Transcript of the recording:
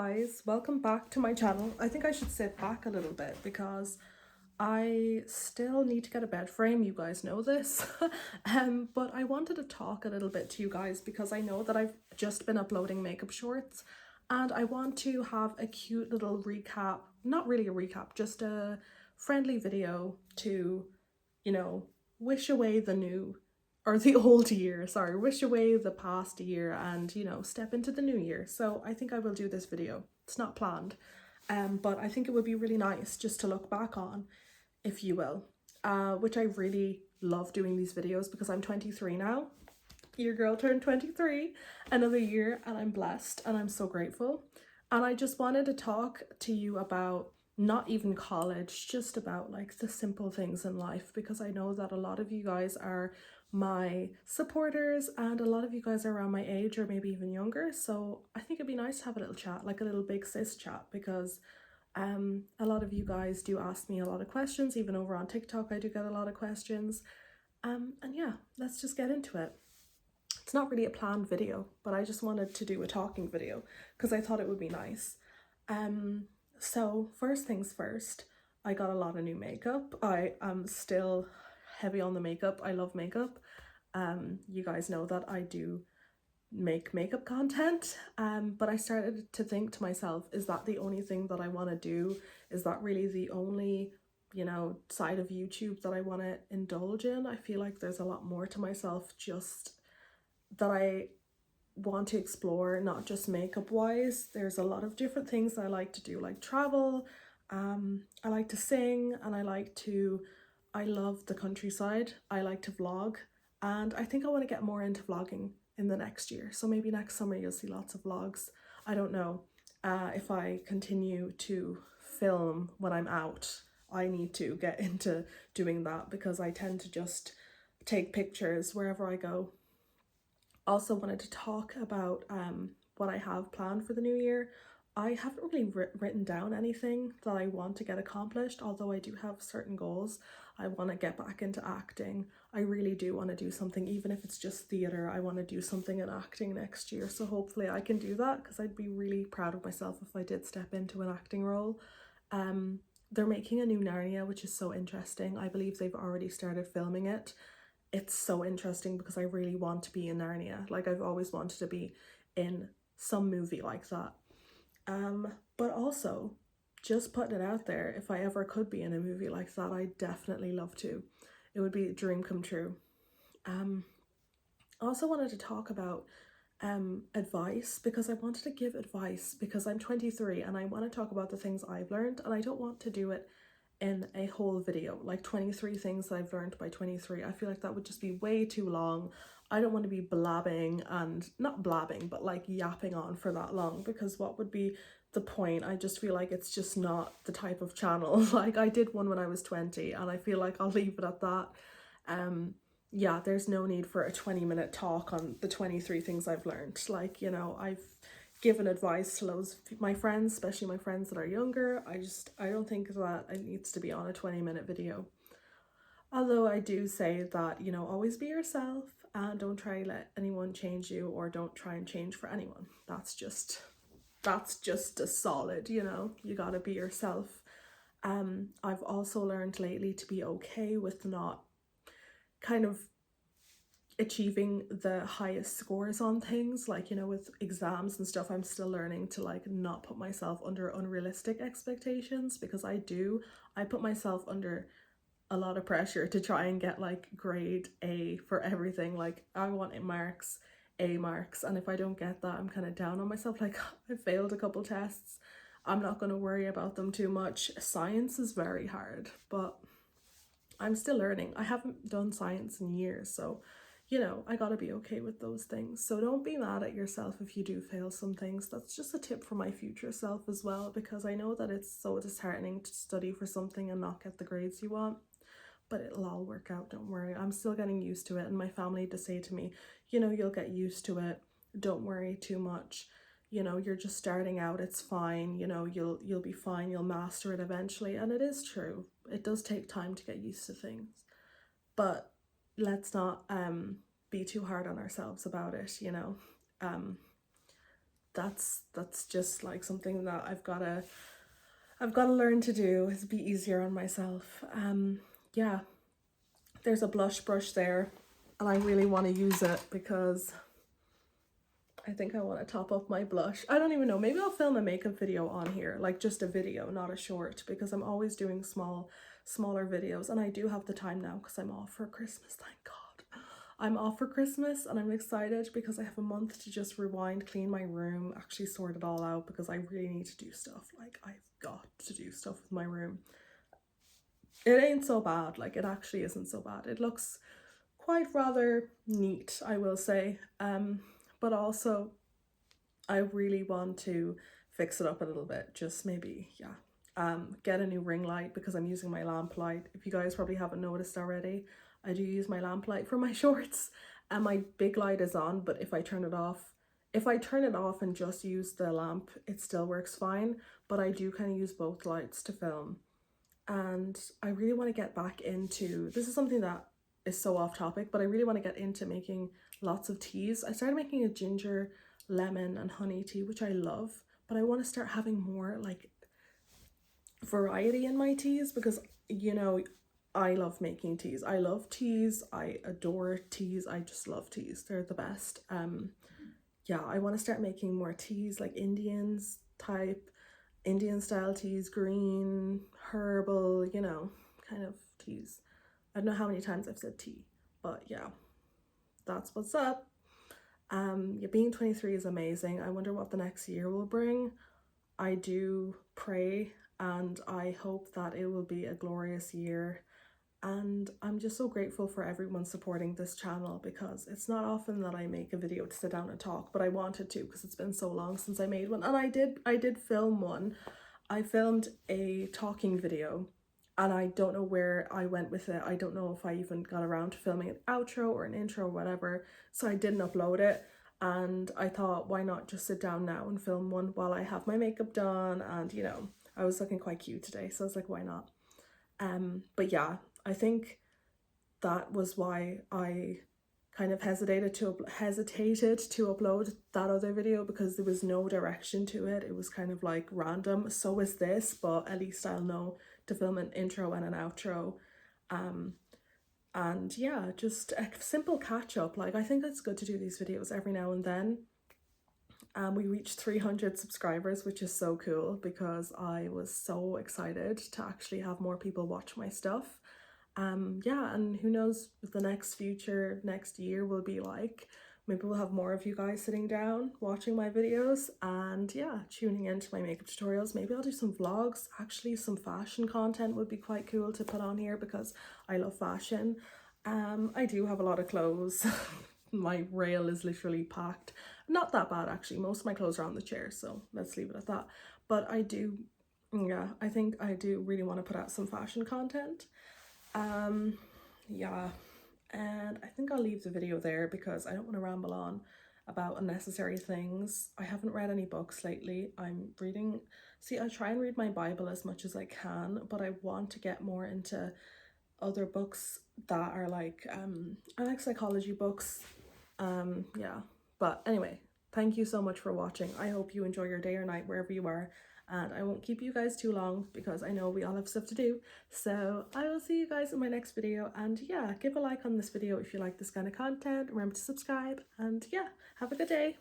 guys, welcome back to my channel. I think I should sit back a little bit because I still need to get a bed frame, you guys know this. But I wanted to talk a little bit to you guys because I know that I've just been uploading makeup shorts and I want to have a cute little recap, not really a recap, just a friendly video to, wish away the new or the old year, sorry, wish away the past year and, step into the new year. So I think I will do this video. It's not planned, but I think it would be really nice just to look back on, if you will, which I really love doing these videos because I'm 23 now. Your girl turned 23 another year and I'm blessed and I'm so grateful. And I just wanted to talk to you about not even college, just about like the simple things in life, because I know that a lot of you guys are my supporters and a lot of you guys are around my age or maybe even younger. So I think it'd be nice to have a little chat, like a little big sis chat, because a lot of you guys do ask me a lot of questions. Even over on TikTok I do get a lot of questions, and yeah, let's just get into it. It's not really a planned video, but I just wanted to do a talking video because I thought it would be nice. So first things first, I got a lot of new makeup. I am still heavy on the makeup. I love makeup. You guys know that I do make makeup content, but I started to think to myself, is that the only thing that I want to do? Is that really the only side of YouTube that I want to indulge in? I feel like there's a lot more to myself, just that I want to explore, not just makeup wise. There's a lot of different things I like to do, like travel. I like to sing, and I love the countryside. I like to vlog, and I think I want to get more into vlogging in the next year. So maybe next summer you'll see lots of vlogs. I don't know. If I continue to film when I'm out, I need to get into doing that because I tend to just take pictures wherever I go. Also wanted to talk about what I have planned for the new year. I haven't really written down anything that I want to get accomplished, although I do have certain goals. I want to get back into acting. I really do want to do something, even if it's just theatre. I want to do something in acting next year, so hopefully I can do that because I'd be really proud of myself if I did step into an acting role. They're making a new Narnia, which is so interesting. I believe they've already started filming it. It's so interesting because I really want to be in Narnia. Like, I've always wanted to be in some movie like that. But also, just putting it out there, if I ever could be in a movie like that, I'd definitely love to. It would be a dream come true. I also wanted to talk about advice, because I wanted to give advice because I'm 23 and I want to talk about the things I've learned, and I don't want to do it in a whole video, like 23 things that I've learned by 23. I feel like that would just be way too long. I don't want to be blabbing, and not blabbing, but like yapping on for that long, because what would be the point? I just feel like it's just not the type of channel. Like, I did one when I was 20 and I feel like I'll leave it at that. Yeah, there's no need for a 20-minute talk on the 23 things I've learned. Like, I've given advice to loads of my friends, especially my friends that are younger. I don't think that it needs to be on a 20-minute video. Although I do say that, always be yourself and don't try to let anyone change you, or don't try and change for anyone. That's just a solid, you gotta be yourself. I've also learned lately to be okay with not kind of achieving the highest scores on things, like, with exams and stuff. I'm still learning to like not put myself under unrealistic expectations, because I put myself under a lot of pressure to try and get like grade A for everything. Like, I want A marks, and if I don't get that, I'm kind of down on myself. Like, I failed a couple tests, I'm not going to worry about them too much. Science is very hard, but I'm still learning. I haven't done science in years, so I gotta be okay with those things. So don't be mad at yourself if you do fail some things. That's just a tip for my future self as well, because I know that it's so disheartening to study for something and not get the grades you want. But it'll all work out, don't worry. I'm still getting used to it, and my family to say to me, you'll get used to it. Don't worry too much. You're just starting out, it's fine. You'll be fine. You'll master it eventually. And it is true. It does take time to get used to things. But let's not be too hard on ourselves about it. that's just like something that I've gotta learn to do, is be easier on myself. Yeah, there's a blush brush there, and I really want to use it because I think I want to top up my blush. I don't even know, maybe I'll film a makeup video on here, like just a video, not a short, because I'm always doing smaller videos, and I do have the time now because I'm off for Christmas, thank God. I'm off for Christmas and I'm excited because I have a month to just rewind, clean my room, actually sort it all out, because I really need to do stuff. Like, I've got to do stuff with my room. It ain't so bad, like it actually isn't so bad. It looks quite rather neat, I will say. But also I really want to fix it up a little bit, just maybe, yeah. Get a new ring light because I'm using my lamp light. If you guys probably haven't noticed already, I do use my lamp light for my shorts, and my big light is on, but if I turn it off and just use the lamp, it still works fine, but I do kind of use both lights to film. And I really want to get back into, this is something that is so off topic, but I really want to get into making lots of teas. I started making a ginger, lemon and honey tea, which I love, but I want to start having more like variety in my teas, because you know, I love making teas. I love teas. I adore teas. I just love teas. They're the best. Yeah, I want to start making more teas, like Indian style teas, green, herbal, you know, kind of teas. I don't know how many times I've said tea, but yeah, that's what's up. Yeah, being 23 is amazing. I wonder what the next year will bring. I do pray and I hope that it will be a glorious year. And I'm just so grateful for everyone supporting this channel, because it's not often that I make a video to sit down and talk, but I wanted to because it's been so long since I made one. And I did film one. I filmed a talking video and I don't know where I went with it. I don't know if I even got around to filming an outro or an intro or whatever, so I didn't upload it. And I thought, why not just sit down now and film one while I have my makeup done, and you know, I was looking quite cute today, so I was like, why not? But yeah, I think that was why I kind of hesitated to upload that other video, because there was no direction to it. It was kind of like random. So is this, but at least I'll know to film an intro and an outro. And yeah, just a simple catch up. Like, I think it's good to do these videos every now and then. We reached 300 subscribers, which is so cool, because I was so excited to actually have more people watch my stuff. Yeah, and who knows what the next year will be like. Maybe we'll have more of you guys sitting down watching my videos and yeah, tuning into my makeup tutorials. Maybe I'll do some vlogs. Actually, some fashion content would be quite cool to put on here because I love fashion. I do have a lot of clothes. My rail is literally packed. Not that bad actually. Most of my clothes are on the chair, so let's leave it at that. But I do, yeah, I think I do really want to put out some fashion content. Yeah, and I think I'll leave the video there because I don't want to ramble on about unnecessary things. I haven't read any books lately. I'm reading, see, I try and read my Bible as much as I can, but I want to get more into other books that are like, I like psychology books. Yeah, but anyway, thank you so much for watching. I hope you enjoy your day or night wherever you are, and I won't keep you guys too long because I know we all have stuff to do. So I will see you guys in my next video, and yeah, give a like on this video if you like this kind of content. Remember to subscribe, and yeah, have a good day.